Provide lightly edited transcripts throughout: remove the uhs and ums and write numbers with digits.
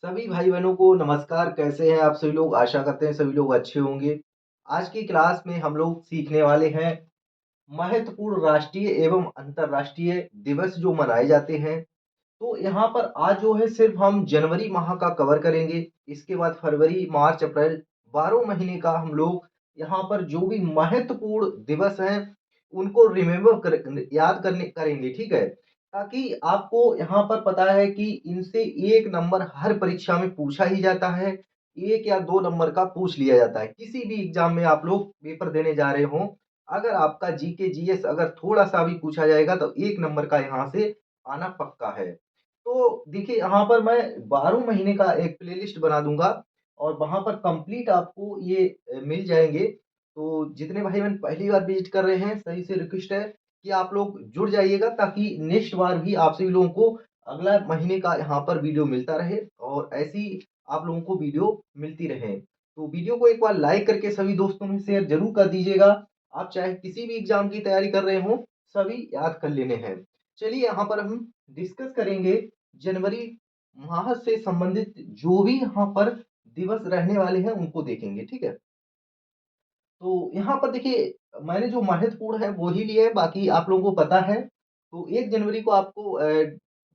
सभी भाई बहनों को नमस्कार। कैसे हैं आप सभी लोग? आशा करते हैं सभी लोग अच्छे होंगे। आज की क्लास में हम लोग सीखने वाले हैं महत्वपूर्ण राष्ट्रीय एवं अंतर्राष्ट्रीय दिवस जो मनाए जाते हैं। तो यहाँ पर आज जो है सिर्फ हम जनवरी माह का कवर करेंगे। इसके बाद फरवरी, मार्च, अप्रैल 12 महीने का हम लोग यहाँ पर जो भी महत्वपूर्ण दिवस हैं उनको याद करने करेंगे, ठीक है? ताकि आपको यहाँ पर पता है कि इनसे 1 नंबर हर परीक्षा में पूछा ही जाता है। 1 या 2 नंबर का पूछ लिया जाता है। किसी भी एग्ज़ाम में आप लोग पेपर देने जा रहे हों, अगर आपका जीके, जीएस अगर थोड़ा-सा भी पूछा जाएगा तो 1 नंबर का यहाँ से आना पक्का है। तो देखिए यहाँ पर मैं 12 महीने का एक प्लेलिस्ट बना दूँगा और वहाँ पर कंप्लीट आपको ये मिल जाएँगे। तो जितने भाई-बहन पहली बार विज़िट कर रहे हैं, सभी से रिक्वेस्ट है कि आप लोग जुड़ जाइएगा ताकि नेक्स्ट बार भी आप सभी लोगों को अगला महीने का यहाँ पर वीडियो मिलता रहे और ऐसी आप लोगों को वीडियो मिलती रहे। तो वीडियो को एक बार लाइक करके सभी दोस्तों में शेयर ज़रूर कर दीजिएगा। आप चाहे किसी भी एग्ज़ाम की तैयारी कर रहे हों, सभी याद कर लेने हैं। चलिए यहाँ पर हम डिस्कस करेंगे जनवरी माह से संबंधित जो भी यहाँ पर दिवस रहने वाले हैं उनको देखेंगे, ठीक है? तो यहाँ पर देखिए मैंने जो महत्वपूर्ण है वो ही लिए हैं, बाकी आप लोगों को पता है। तो 1 जनवरी को आपको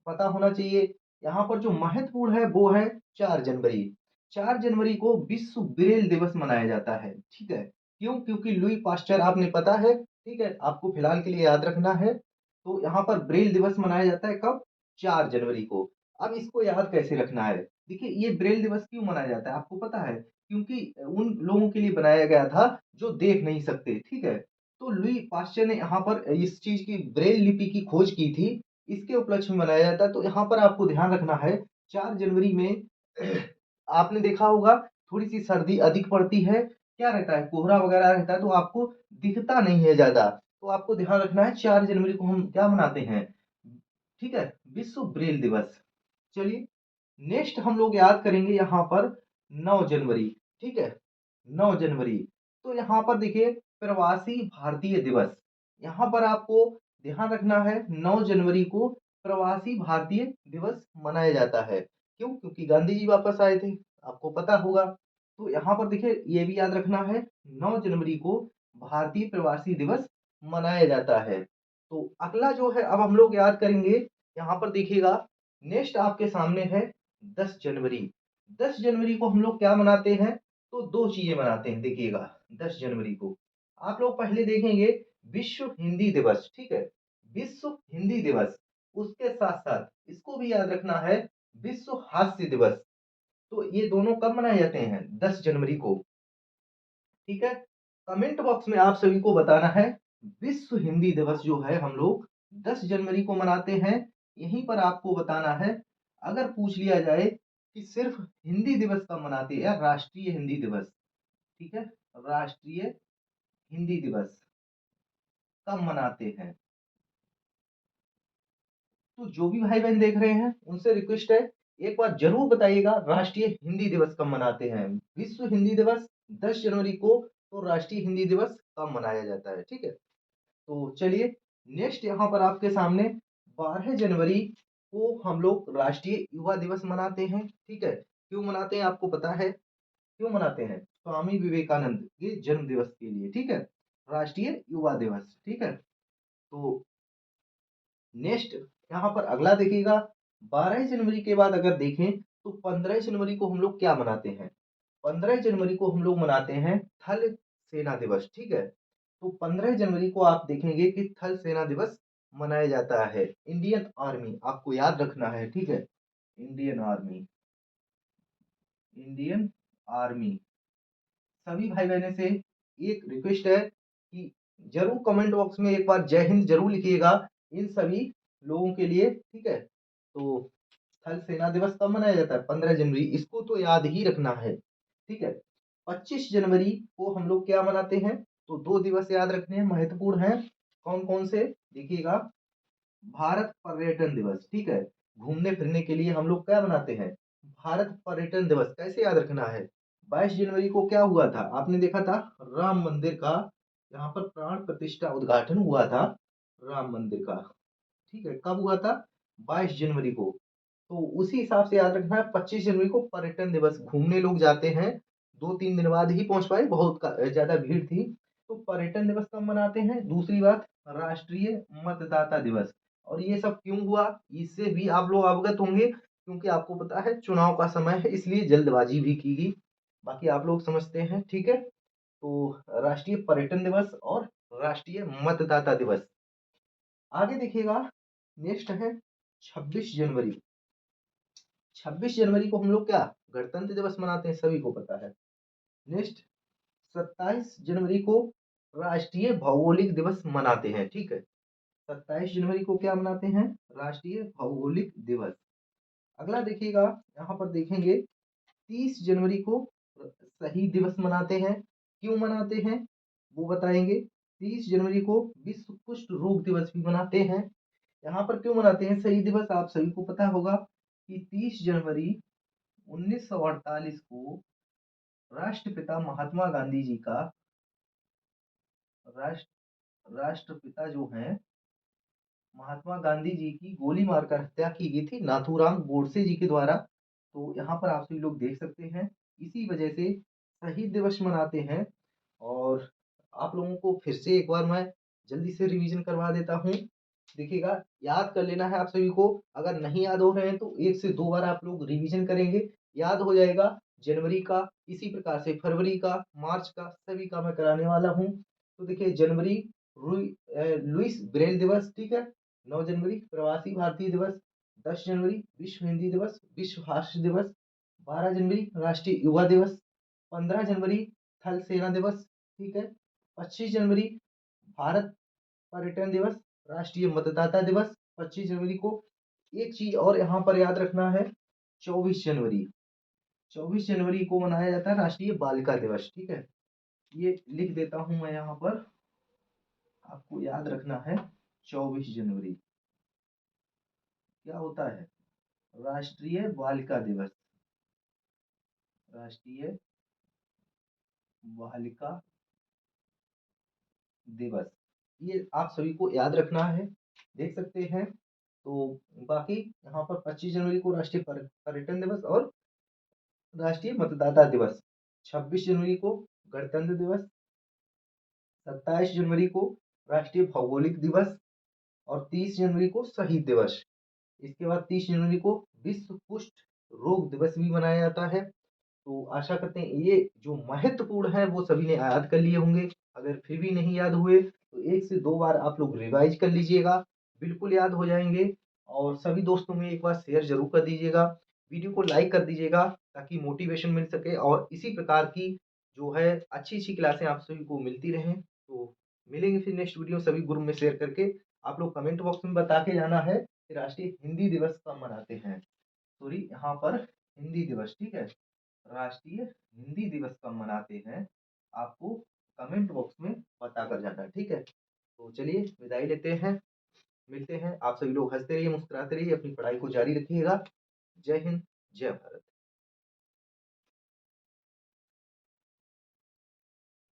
पता होना चाहिए। यहाँ पर जो महत्वपूर्ण है वो है 4 जनवरी। 4 जनवरी को विश्व ब्रेल दिवस मनाया जाता है, ठीक है? क्यों? क्योंकि लुई पास्चर आपने पता है, ठीक है? आपको फिलहाल के लिए याद रखना है। तो यहाँ पर ब्रेल दिवस मनाया जाता है कब? 4 जनवरी को। अब इसको याद कैसे रखना है? देखिए ये ब्रेल दिवस क्यों मनाया जाता है आपको पता है? क्योंकि उन लोगों के लिए बनाया गया था जो देख नहीं सकते, ठीक है? तो लुई पाश्चर ने यहाँ पर इस चीज़ की ब्रेल लिपि की खोज की थी, इसके उपलक्ष्य में मनाया जाता है। तो यहाँ पर आपको ध्यान रखना है 4 जनवरी में आपने देखा होगा थोड़ी-सी सर्दी अधिक पड़ती है, क्या रहता है कोहरा वगैरह रहता है तो आपको दिखता नहीं है ज़्यादा। तो आपको ध्यान रखना है 4 जनवरी को हम क्या मनाते हैं, ठीक है? विश्व ब्रेल दिवस। चलिए नेक्स्ट हम लोग याद करेंगे यहाँ पर 9 जनवरी, ठीक है? 9 जनवरी। तो यहाँ पर देखिए प्रवासी भारतीय दिवस। यहाँ पर आपको ध्यान रखना है 9 जनवरी को प्रवासी भारतीय दिवस मनाया जाता है। क्यों? क्योंकि गांधी जी वापस आए थे, आपको पता होगा। तो यहाँ पर देखिए ये भी याद रखना है 9 जनवरी को भारतीय प्रवासी दिवस मनाया जाता है। तो अगला जो है अब हम लोग याद करेंगे, यहाँ पर देखिएगा नेक्स्ट आपके सामने है 10 जनवरी। 10 जनवरी को हम लोग क्या मनाते हैं? तो 2 चीज़ें मनाते हैं देखिएगा 10 जनवरी को। आप लोग पहले देखेंगे विश्व हिंदी दिवस, ठीक है? विश्व हिंदी दिवस। उसके साथ-साथ इसको भी याद रखना है विश्व हास्य दिवस। तो ये दोनों कब मनाए जाते हैं? 10 जनवरी को, ठीक है? कमेंट बॉक्स में आप सभी को बताना है विश्व हिंदी दिवस जो है हम लोग 10 जनवरी को मनाते हैं। यहीं पर आपको बताना है अगर पूछ लिया जाए कि सिर्फ हिंदी दिवस कब मनाते हैं या राष्ट्रीय हिंदी दिवस, ठीक है? राष्ट्रीय हिंदी दिवस कब मनाते हैं? तो जो भी भाई-बहन देख रहे हैं उनसे रिक्वेस्ट है एक बार ज़रूर बताइएगा राष्ट्रीय हिंदी दिवस कब मनाते हैं? विश्व हिंदी दिवस 10 जनवरी को, तो राष्ट्रीय हिंदी दिवस कब मनाया जाता है, ठीक है? तो चलिए नेक्स्ट यहाँ पर आपके सामने 12 जनवरी को हम लोग राष्ट्रीय युवा दिवस मनाते हैं, ठीक है? क्यों मनाते हैं आपको पता है? क्यों मनाते हैं? स्वामी विवेकानंद के जन्म दिवस के लिए, ठीक है? राष्ट्रीय युवा दिवस, ठीक है? तो नेक्स्ट यहाँ पर अगला देखिएगा 12 जनवरी के बाद अगर देखें तो 15 जनवरी को हम लोग क्या मनाते हैं? 15 जनवरी को हम लोग मनाते हैं थल सेना दिवस, ठीक है? तो 15 जनवरी को आप देखेंगे कि थल सेना दिवस मनाया जाता है। इंडियन आर्मी आपको याद रखना है, ठीक है? Indian army, Indian army. सभी भाई-बहनों से एक रिक्वेस्ट है कि ज़रूर कमेंट बॉक्स में एक बार जय हिंद ज़रूर लिखिएगा इन सभी लोगों के लिए, ठीक है? तो थल सेना दिवस कब मनाया जाता है? 15 जनवरी, इसको तो याद ही रखना है, ठीक है? 25 जनवरी को हम लोग क्या मनाते हैं? तो 2 दिवस याद रखने हैं, महत्वपूर्ण हैं। कौन-कौन से? देखिएगा भारत पर्यटन दिवस, ठीक है? घूमने-फिरने के लिए हम लोग क्या मनाते हैं? भारत पर्यटन दिवस, कैसे याद रखना है? 22 जनवरी को क्या हुआ था? आपने देखा था राम मंदिर का यहाँ पर प्राण प्रतिष्ठा उद्घाटन हुआ था राम मंदिर का, ठीक है? कब हुआ था? 22 जनवरी को। तो उसी हिसाब से याद रखना है 25 जनवरी को पर्यटन दिवस, घूमने लोग जाते हैं, 2-3 दिन बाद ही पहुँच पाए, बहुत ज़्यादा भीड़ थी। तो पर्यटन दिवस कब मनाते हैं? दूसरी बात, राष्ट्रीय मतदाता दिवस। और ये सब क्यों हुआ? इससे भी आप लोग अवगत होंगे, क्योंकि आपको पता है चुनाव का समय है, इसलिए जल्दबाजी भी की गई। बाकी आप लोग समझते हैं, ठीक है? तो राष्ट्रीय पर्यटन दिवस और राष्ट्रीय मतदाता दिवस। आगे देखिएगा, नेक्स्ट है 26 जनवरी। 26 जनवरी को हम लोग क्या गणतंत्र दिवस मनाते हैं, सभी को पता है। नेक्स्ट 27 जनवरी को राष्ट्रीय भौगोलिक दिवस मनाते हैं, ठीक है। 27 जनवरी को क्या मनाते हैं? राष्ट्रीय भौगोलिक दिवस। अगला देखिएगा, यहाँ पर देखेंगे 30 जनवरी को शहीद दिवस मनाते हैं। क्यों मनाते हैं वो बताएंगे। 30 जनवरी को विश्व कुष्ठ रोग दिवस भी मनाते हैं। यहाँ पर क्यों मनाते हैं शहीद दिवस? आप सभी को पता होगा कि 30 जनवरी 1948 को राष्ट्रपिता महात्मा गांधी जी का राष्ट्रपिता जो हैं महात्मा गांधी जी की गोली मारकर हत्या की गई थी नाथूराम गोडसे जी के द्वारा। तो यहाँ पर आप सभी लोग देख सकते हैं, इसी वजह से शहीद दिवस मनाते हैं। और आप लोगों को फिर से एक बार मैं जल्दी से रिवीजन करवा देता हूँ। देखिएगा, याद कर लेना है आप सभी को। अगर नहीं याद हो रहे हैं तो 1 से 2 बार आप लोग रिवीजन करेंगे, याद हो जाएगा। जनवरी का, इसी प्रकार से फरवरी का, मार्च का, सभी का मैं कराने वाला हूँ। तो देखिए, जनवरी लुइस ब्रेल दिवस, ठीक है। 9 जनवरी प्रवासी भारतीय दिवस, 10 जनवरी विश्व हिंदी दिवस, विश्व हास्य दिवस, 12 जनवरी राष्ट्रीय युवा दिवस, 15 जनवरी थल सेना दिवस, ठीक है। 25 जनवरी भारत पर्यटन दिवस, राष्ट्रीय मतदाता दिवस। 25 जनवरी को एक चीज और यहाँ पर याद रखना है, 24 जनवरी, 24 जनवरी को मनाया जाता है राष्ट्रीय बालिका दिवस, ठीक है। ये लिख देता हूं मैं यहाँ पर, आपको याद रखना है। 24 जनवरी क्या होता है? राष्ट्रीय बालिका दिवस, राष्ट्रीय बालिका दिवस, ये आप सभी को याद रखना है, देख सकते हैं। तो बाकी यहाँ पर 25 जनवरी को राष्ट्रीय पर्यटन दिवस और राष्ट्रीय मतदाता दिवस, 26 जनवरी को गणतंत्र दिवस, 27 जनवरी को राष्ट्रीय भौगोलिक दिवस और 30 जनवरी को शहीद दिवस। इसके बाद 30 जनवरी को विश्व कुष्ठ रोग दिवस भी मनाया जाता है। तो आशा करते हैं ये जो महत्वपूर्ण है वो सभी ने याद कर लिए होंगे। अगर फिर भी नहीं याद हुए तो 1 से 2 बार आप लोग रिवाइज कर लीजिएगा, बिल्कुल याद हो जाएंगे। और सभी दोस्तों में एक बार शेयर जरूर कर दीजिएगा, वीडियो को लाइक कर दीजिएगा, ताकि मोटिवेशन मिल सके और इसी प्रकार की जो है अच्छी अच्छी क्लासें आप सभी को मिलती रहें। तो मिलेंगे फिर नेक्स्ट वीडियो, सभी ग्रुप में शेयर करके। आप लोग कमेंट बॉक्स में बता के जाना है कि राष्ट्रीय हिंदी दिवस कब मनाते हैं। सॉरी, यहाँ पर हिंदी दिवस, ठीक है। राष्ट्रीय हिंदी दिवस कब मनाते हैं, आपको कमेंट बॉक्स में बता कर जाना, ठीक है। तो चलिए विदाई लेते हैं, मिलते हैं। आप सभी लोग हंसते रहिए, मुस्कुराते रहिए, अपनी पढ़ाई को जारी रखिएगा। जय हिंद, जय भारत।